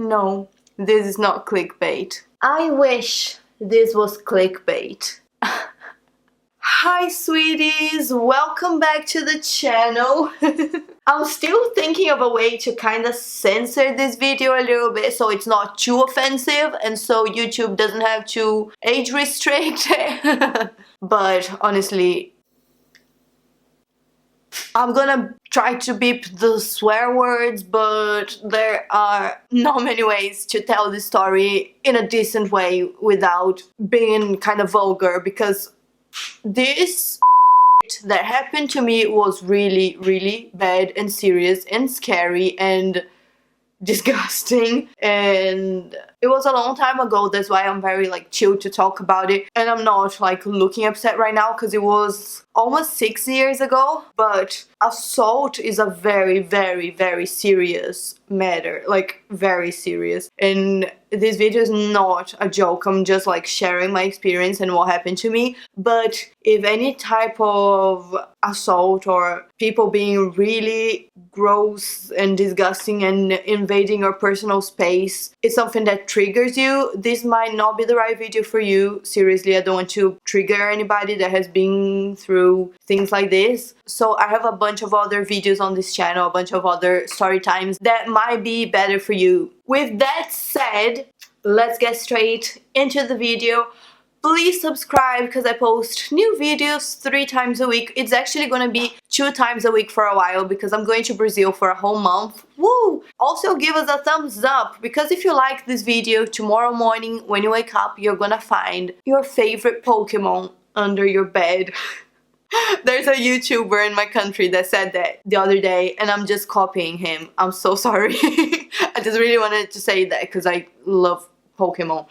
No, this is not clickbait. I wish this was clickbait. Hi sweeties, welcome back to the channel. I'm still thinking of a way to kind of censor this video a little bit so it's not too offensive and so YouTube doesn't have to age restrict it. But honestly, I'm gonna try to beep the swear words, but there are not many ways to tell this story in a decent way without being kind of vulgar, because this that happened to me was really, really bad and serious and scary and disgusting, and it was a long time ago. That's why I'm very chill to talk about it, and I'm not looking upset right now because it was almost 6 years ago. But assault is a very, very, very serious matter, very serious, and this video is not a joke. I'm just sharing my experience and what happened to me. But if any type of assault or people being really gross and disgusting and invading your personal space is something that triggers you, this might not be the right video for you. Seriously, I don't want to trigger anybody that has been through things like this. So I have a bunch of other videos on this channel, a bunch of other story times that might be better for you. With that said, let's get straight into the video. Please subscribe because I post new videos 3 times a week. It's actually gonna be 2 times a week for a while because I'm going to Brazil for a whole month. Woo! Also give us a thumbs up, because if you like this video, tomorrow morning when you wake up, you're gonna find your favorite Pokemon under your bed. There's a YouTuber in my country that said that the other day, and I'm just copying him. I'm so sorry. I just really wanted to say that because I love Pokemon.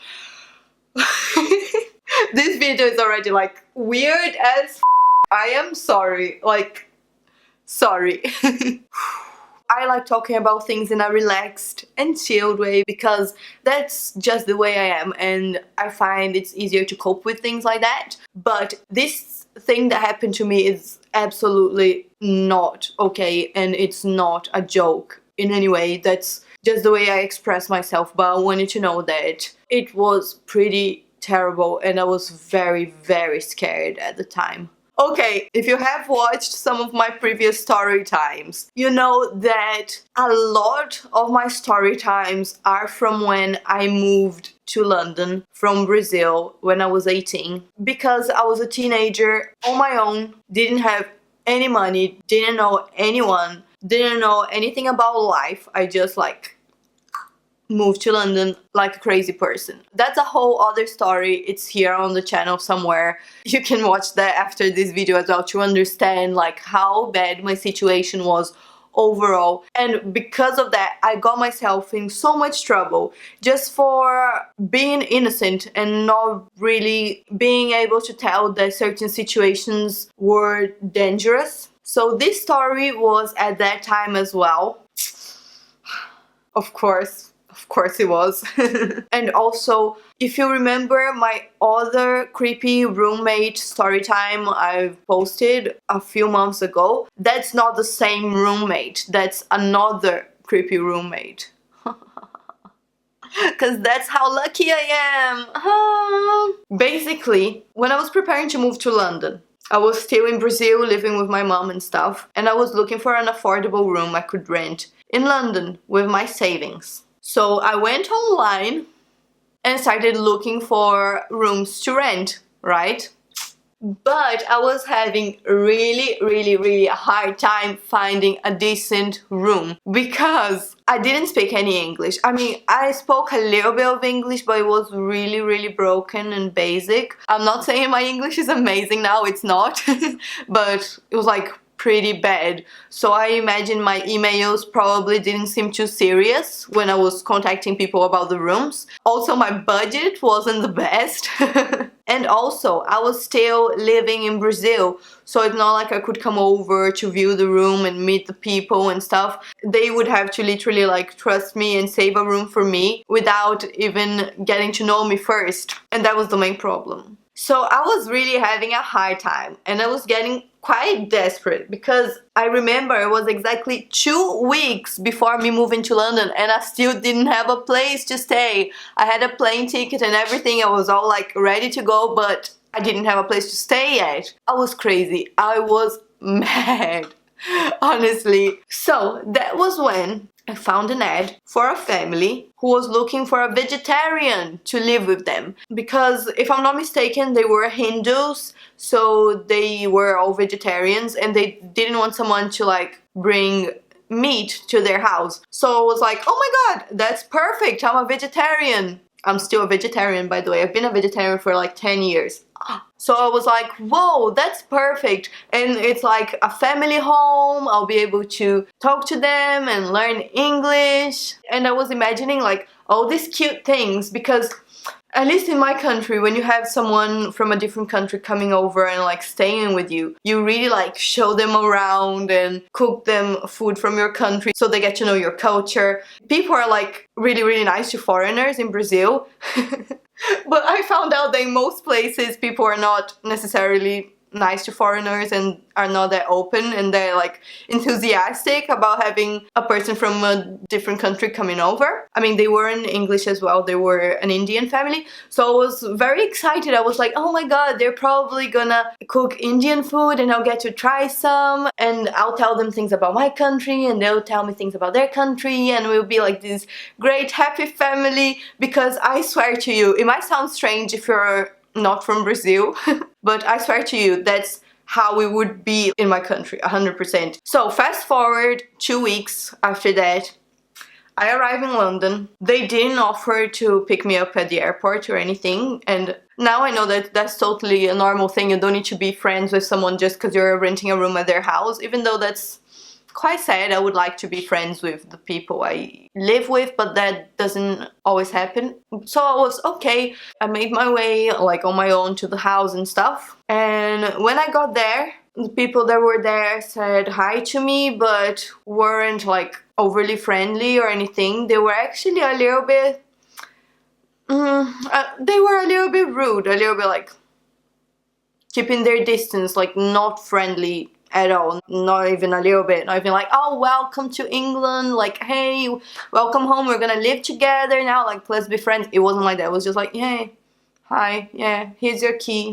This video is already weird as f. I am sorry. Sorry. I like talking about things in a relaxed and chilled way because that's just the way I am, and I find it's easier to cope with things like that. But this thing that happened to me is absolutely not okay, and it's not a joke in any way. That's just the way I express myself. But I wanted to know that it was pretty terrible and I was very, very scared at the time. Okay, if you have watched some of my previous story times, you know that a lot of my story times are from when I moved to London from Brazil when I was 18, because I was a teenager on my own, didn't have any money, didn't know anyone, didn't know anything about life. I just moved to London like a crazy person. That's a whole other story. It's here on the channel somewhere. You can watch that after this video as well to understand how bad my situation was overall. And because of that, I got myself in so much trouble just for being innocent and not really being able to tell that certain situations were dangerous. So this story was at that time as well. Of course it was. And also, if you remember my other creepy roommate story time I've posted a few months ago, that's not the same roommate, that's another creepy roommate. Because that's how lucky I am. Basically, when I was preparing to move to London, I was still in Brazil living with my mom and stuff, and I was looking for an affordable room I could rent in London with my savings. So I went online and started looking for rooms to rent, right? But I was having really a hard time finding a decent room because I didn't speak any English. I mean, I spoke a little bit of English, but it was really broken and basic. I'm not saying my English is amazing now, it's not. But it was pretty bad. So I imagine my emails probably didn't seem too serious when I was contacting people about the rooms. Also, my budget wasn't the best. And also, I was still living in Brazil, so it's not like I could come over to view the room and meet the people and stuff. They would have to literally trust me and save a room for me without even getting to know me first. And that was the main problem. So I was really having a hard time, and I was getting quite desperate because I remember it was exactly 2 weeks before me moving to London and I still didn't have a place to stay. I had a plane ticket and everything. I was all like ready to go, but I didn't have a place to stay yet. I was crazy. I was mad, honestly. So that was when I found an ad for a family who was looking for a vegetarian to live with them. Because if I'm not mistaken, they were Hindus, so they were all vegetarians and they didn't want someone to like bring meat to their house. So I was like, oh my god, that's perfect, I'm a vegetarian. I'm still a vegetarian, by the way. I've been a vegetarian for like 10 years. So I was like, whoa, that's perfect. And it's like a family home. I'll be able to talk to them and learn English. And I was imagining like all these cute things because at least in my country, when you have someone from a different country coming over and like staying with you, you really like show them around and cook them food from your country so they get to know your culture. People are like really, really nice to foreigners in Brazil. But I found out that in most places people are not necessarily nice to foreigners and are not that open and they're like enthusiastic about having a person from a different country coming over. I mean, they were in English as well. They were an Indian family. So I was very excited. I was like, oh my god, they're probably gonna cook Indian food and I'll get to try some and I'll tell them things about my country and they'll tell me things about their country and we'll be like this great happy family. Because I swear to you, it might sound strange if you're not from Brazil, but I swear to you, that's how it would be in my country, 100%. So fast forward 2 weeks after that, I arrived in London. They didn't offer to pick me up at the airport or anything, and now I know that that's totally a normal thing. You don't need to be friends with someone just because you're renting a room at their house, even though that's quite sad. I would like to be friends with the people I live with, but that doesn't always happen. So I was okay. I made my way like on my own to the house and stuff. And when I got there, the people that were there said hi to me, but weren't like overly friendly or anything. They were actually a little bit they were a little bit rude, a little bit like keeping their distance, like not friendly at all, not even a little bit, not even like, oh, welcome to England, like, hey, welcome home, we're gonna live together now, like, let's be friends. It wasn't like that. It was just like, hey, hi, yeah, here's your key.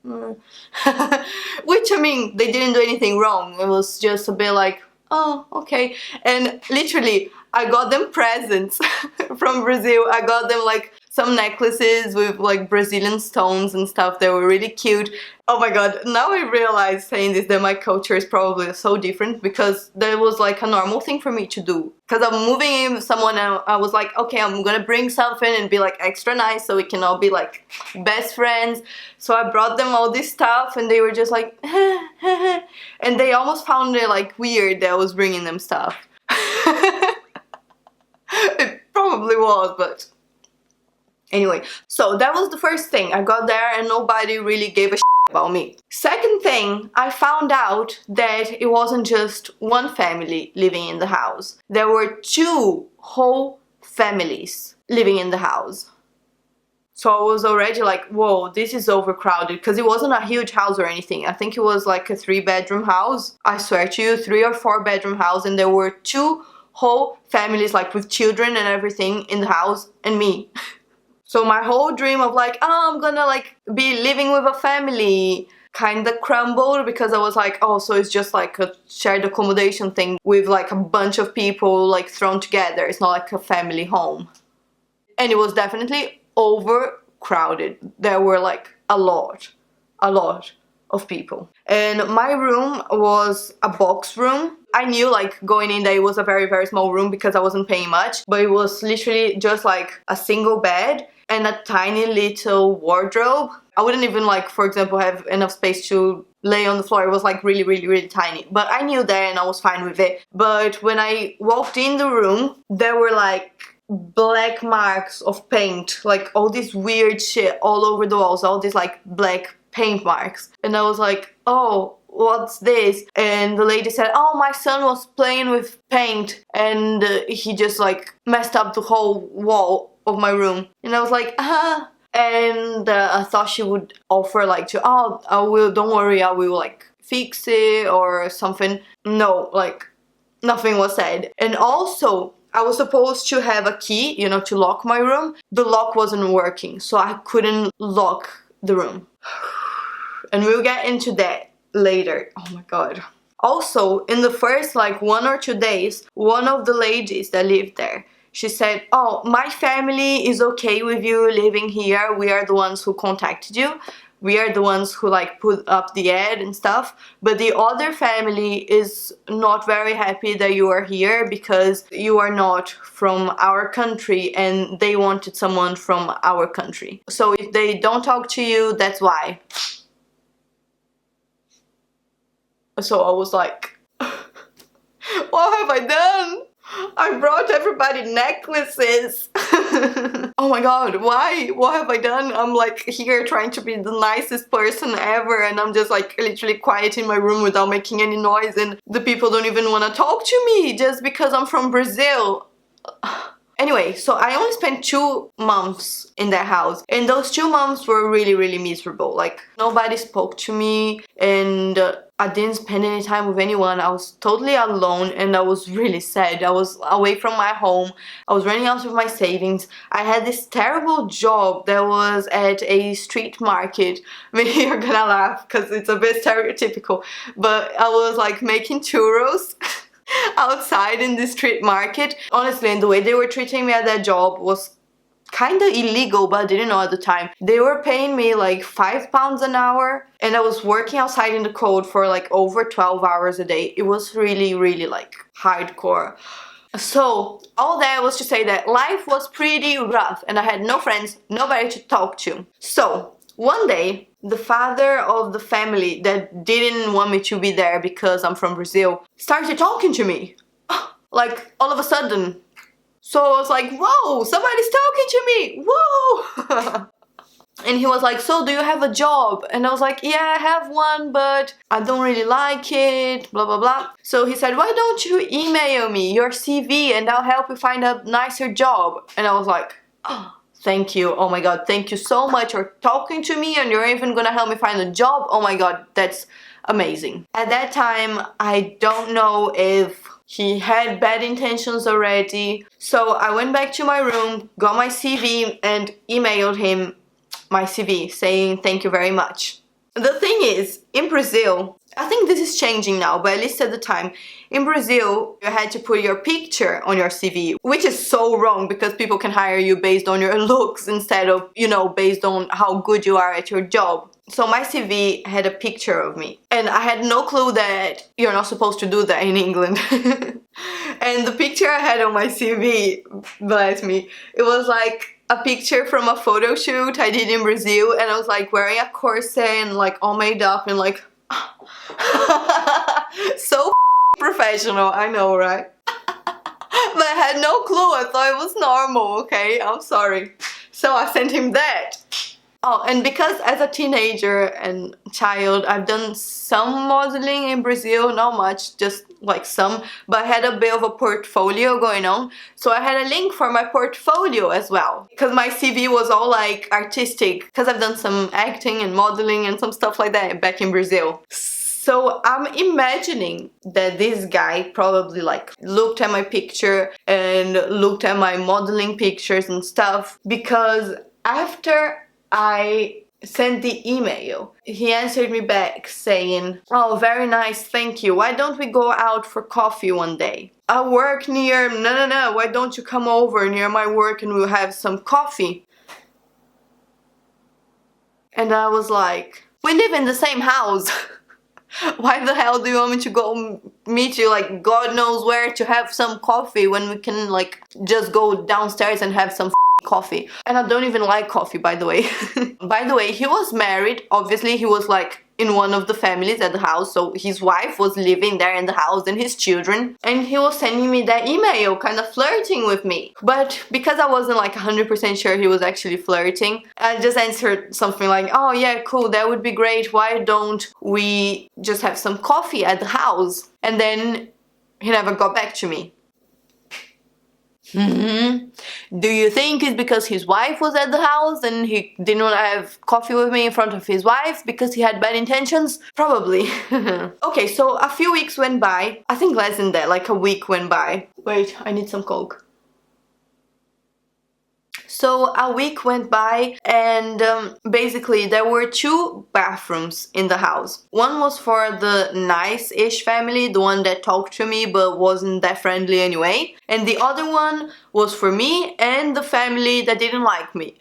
Which, I mean, they didn't do anything wrong. It was just a bit like, oh, okay. And literally, I got them presents from Brazil. I got them like some necklaces with like Brazilian stones and stuff that were really cute. Oh my god, now I realize saying this that my culture is probably so different because that was like a normal thing for me to do. Because I'm moving in with someone and I was like, okay, I'm gonna bring something and be like extra nice so we can all be like best friends. So I brought them all this stuff and they were just like, and they almost found it like weird that I was bringing them stuff. It probably was, but anyway, so that was the first thing. I got there and nobody really gave a shit about me. Second thing, I found out that it wasn't just one family living in the house. There were 2 whole families living in the house. So I was already like, whoa, this is overcrowded, because it wasn't a huge house or anything. I think it was like a 3-bedroom house. I swear to you, 3 or 4-bedroom house, and there were 2 whole families like with children and everything in the house and me. So my whole dream of like, oh, I'm gonna like be living with a family kind of crumbled because I was like, oh, so it's just like a shared accommodation thing with like a bunch of people like thrown together. It's not like a family home. And it was definitely overcrowded. There were like a lot of people. And my room was a box room. I knew like going in that it was a very, very small room because I wasn't paying much, but it was literally just like a single bed and a tiny little wardrobe. I wouldn't even like, for example, have enough space to lay on the floor. It was like really, really, really tiny. But I knew that and I was fine with it. But when I walked in the room, there were like black marks of paint, like all this weird shit all over the walls, all these like black paint marks. And I was like, oh, what's this? And the lady said, oh, my son was playing with paint and he just like messed up the whole wall of my room. And I was like, and I thought she would offer like to, oh, I will, don't worry, I will like fix it or something. No, like nothing was said. And also, I was supposed to have a key, you know, to lock my room. The lock wasn't working, so I couldn't lock the room. And we'll get into that later. Oh my god. Also, in the first like 1 or 2 days, one of the ladies that lived there, she said, oh, my family is okay with you living here. We are the ones who contacted you. We are the ones who like put up the ad and stuff. But the other family is not very happy that you are here because you are not from our country and they wanted someone from our country. So if they don't talk to you, that's why. So I was like, what have I done? I brought everybody necklaces. Oh my god, why? What have I done? I'm like here trying to be the nicest person ever and I'm just like literally quiet in my room without making any noise and the people don't even want to talk to me just because I'm from Brazil. Anyway, so I only spent 2 months in that house and those 2 months were really, really miserable. Like nobody spoke to me and I didn't spend any time with anyone. I was totally alone and I was really sad. I was away from my home. I was running out of my savings. I had this terrible job that was at a street market. Maybe you're gonna laugh because it's a bit stereotypical, but I was like making churros outside in the street market. Honestly, and the way they were treating me at that job was kind of illegal, but I didn't know at the time. They were paying me like £5 an hour and I was working outside in the cold for like over 12 hours a day. It was really, really like hardcore. So all that was to say that life was pretty rough and I had no friends, nobody to talk to. So one day, the father of the family that didn't want me to be there because I'm from Brazil started talking to me. Like all of a sudden. So I was like, whoa, somebody's talking to me, whoa. And he was like, so do you have a job? And I was like, yeah, I have one, but I don't really like it, blah, blah, blah. So he said, why don't you email me your CV and I'll help you find a nicer job? And I was like, oh, thank you. Oh my god, thank you so much for talking to me and you're even gonna help me find a job. Oh my god, that's amazing. At that time, I don't know if he had bad intentions already. So I went back to my room, got my CV and emailed him my CV saying thank you very much. The thing is, in Brazil, I think this is changing now, but at least at the time, in Brazil, you had to put your picture on your CV, which is so wrong because people can hire you based on your looks instead of, you know, based on how good you are at your job. So my CV had a picture of me and I had no clue that you're not supposed to do that in England. And the picture I had on my CV, bless me, it was like a picture from a photo shoot I did in Brazil and I was like wearing a corset and like all made up and like so professional, I know, right? But I had no clue, I thought it was normal, okay? I'm sorry. So I sent him that. Oh, and because as a teenager and child, I've done some modeling in Brazil, not much, just like some, but I had a bit of a portfolio going on. So I had a link for my portfolio as well, because my CV was all like artistic, because I've done some acting and modeling and some stuff like that back in Brazil. So I'm imagining that this guy probably like looked at my picture and looked at my modeling pictures and stuff, because after I sent the email, he answered me back saying, oh, very nice, thank you. Why don't we go out for coffee one day? I work near, no, why don't you come over near my work and we'll have some coffee? And I was like, we live in the same house. Why the hell do you want me to go meet you like God knows where to have some coffee when we can like just go downstairs and have some coffee? And I don't even like coffee, by the way. By the way, he was married. Obviously, he was like in one of the families at the house, so his wife was living there in the house and his children, and he was sending me that email kind of flirting with me. But because I wasn't like 100% sure he was actually flirting, I just answered something like, oh yeah, cool, that would be great, why don't we just have some coffee at the house? And then he never got back to me. Do you think it's because his wife was at the house and he didn't want to have coffee with me in front of his wife because he had bad intentions? Probably. Okay, so a few weeks went by. I think less than that, like a week went by. Wait, I need some Coke. So a week went by and basically there were 2 bathrooms in the house. One was for the nice-ish family, the one that talked to me but wasn't that friendly anyway. And the other one was for me and the family that didn't like me.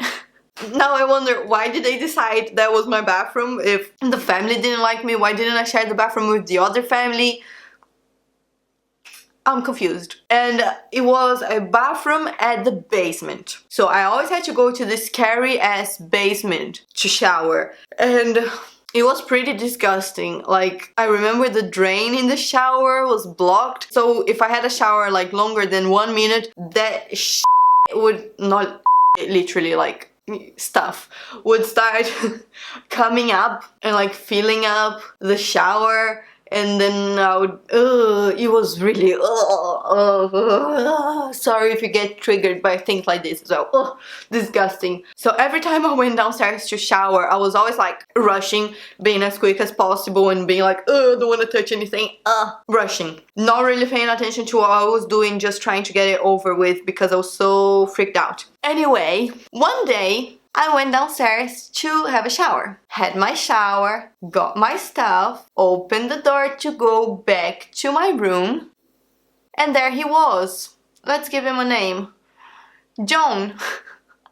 Now I wonder, why did they decide that was my bathroom? If the family didn't like me, why didn't I share the bathroom with the other family? I'm confused. And it was a bathroom at the basement. So I always had to go to this scary ass basement to shower. And it was pretty disgusting. Like, I remember the drain in the shower was blocked. So if I had a shower like longer than 1 minute, that would not literally like stuff would start coming up and like filling up the shower. And then I would, it was really, sorry if you get triggered by things like this as well, disgusting. So every time I went downstairs to shower, I was always like rushing, being as quick as possible and being like, don't want to touch anything, rushing. Not really paying attention to what I was doing, just trying to get it over with because I was so freaked out. Anyway, one day, I went downstairs to have a shower. Had my shower, got my stuff, opened the door to go back to my room, and there he was. Let's give him a name. John.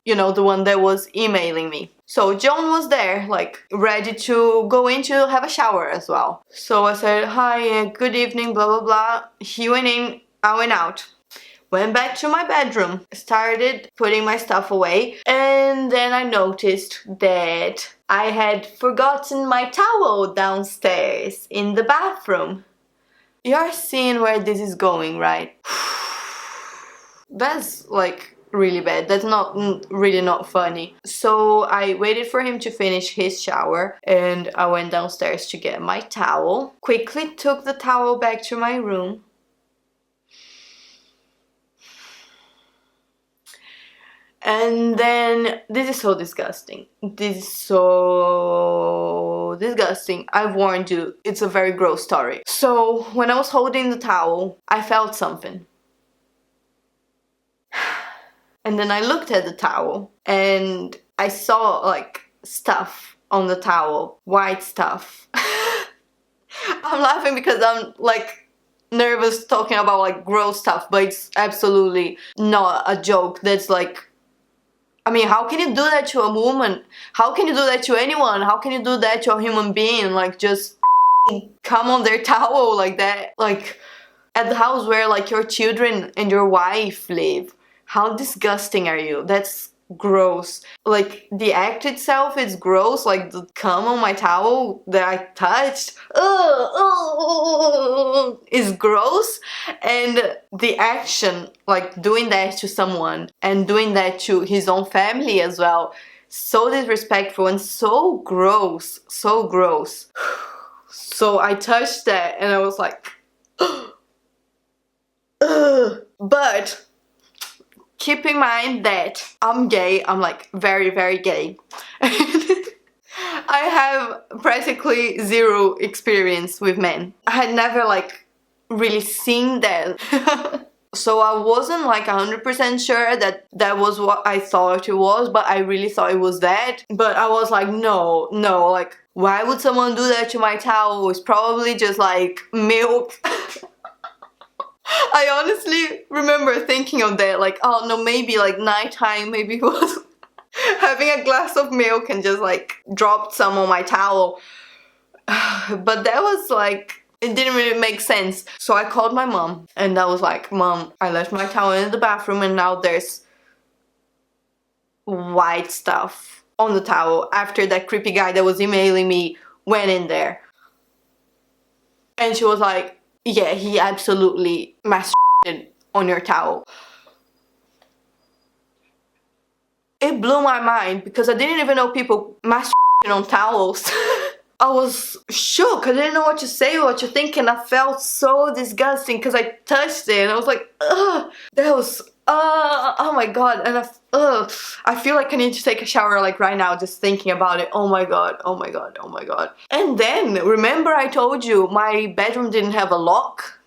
You know, the one that was emailing me. So John was there, like, ready to go in to have a shower as well. So I said, hi, good evening, blah, blah, blah. He went in, I went out. Went back to my bedroom, started putting my stuff away, and then I noticed that I had forgotten my towel downstairs in the bathroom. You're seeing where this is going, right? That's like really bad. That's really not funny. So I waited for him to finish his shower and I went downstairs to get my towel. Quickly took the towel back to my room. And then, this is so disgusting. This is so disgusting. I've warned you, it's a very gross story. So, when I was holding the towel, I felt something. And then I looked at the towel and I saw like stuff on the towel, white stuff. I'm laughing because I'm like nervous talking about like gross stuff, but it's absolutely not a joke. That's like, I mean, how can you do that to a woman? How can you do that to anyone? How can you do that to a human being? Like, just come on their towel like that. Like, at the house where, like, your children and your wife live. How disgusting are you? That's gross. Like, the act itself is gross. Like, the cum on my towel that I touched is gross. And the action, like, doing that to someone and doing that to his own family as well, so disrespectful and so gross. So gross. So I touched that and I was like, but keep in mind that I'm gay. I'm like very, very gay. I have practically zero experience with men. I had never like really seen that. So I wasn't like 100% sure that that was what I thought it was, but I really thought it was that. But I was like, no, like, why would someone do that to my towel? It's probably just like milk. I honestly remember thinking of that, like, oh no, maybe like nighttime, maybe he was having a glass of milk and just like dropped some on my towel. But that was like, it didn't really make sense. So I called my mom and I was like, Mom, I left my towel in the bathroom and now there's white stuff on the towel after that creepy guy that was emailing me went in there. And she was like, yeah, he absolutely masturbated on your towel. It blew my mind because I didn't even know people masturbated on towels. I was shook. I didn't know what to say, what to think, and I felt so disgusting because I touched it and I was like, ugh, that was Oh my god, and I feel like I need to take a shower like right now just thinking about it. Oh my god, oh my god, oh my god. And then, remember I told you my bedroom didn't have a lock?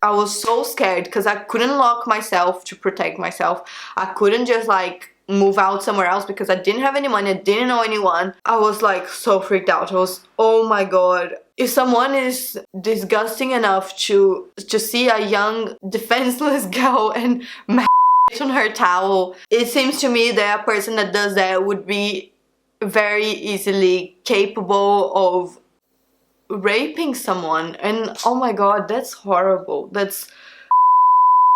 I was so scared because I couldn't lock myself to protect myself. I couldn't just like move out somewhere else because I didn't have any money, I didn't know anyone. I was like so freaked out. I was, oh my god. If someone is disgusting enough to see a young defenseless girl and on her towel, it seems to me that a person that does that would be very easily capable of raping someone. And oh my god, that's horrible.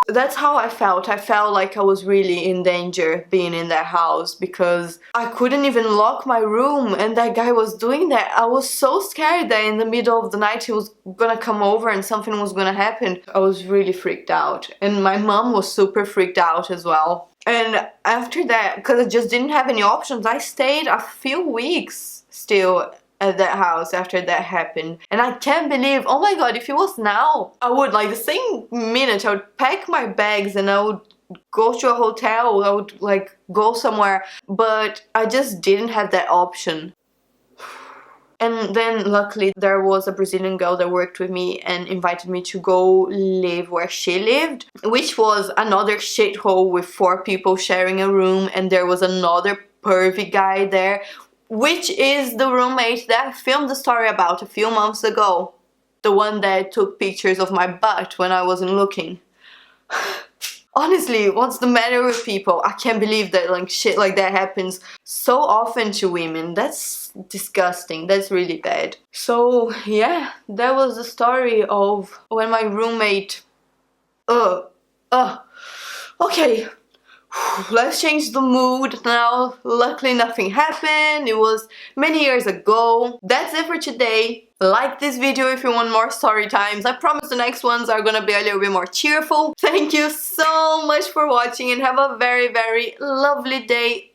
That's how I felt. I felt like I was really in danger being in that house because I couldn't even lock my room and that guy was doing that. I was so scared that in the middle of the night he was gonna come over and something was gonna happen. I was really freaked out, and my mom was super freaked out as well. And after that, because I just didn't have any options, I stayed a few weeks still at that house after that happened. And I can't believe, oh my god, if it was now, I would, like, the same minute, I would pack my bags and I would go to a hotel, I would like go somewhere, but I just didn't have that option. And then luckily there was a Brazilian girl that worked with me and invited me to go live where she lived, which was another shithole with 4 people sharing a room, and there was another pervy guy there, which is the roommate that I filmed the story about a few months ago. The one that took pictures of my butt when I wasn't looking. Honestly, what's the matter with people? I can't believe that like shit like that happens so often to women. That's disgusting. That's really bad. So yeah, that was the story of when my roommate... Okay. Let's change the mood now. Luckily nothing happened. It was many years ago. That's it for today. Like this video if you want more story times. I promise the next ones are gonna be a little bit more cheerful. Thank you so much for watching and have a very, very lovely day.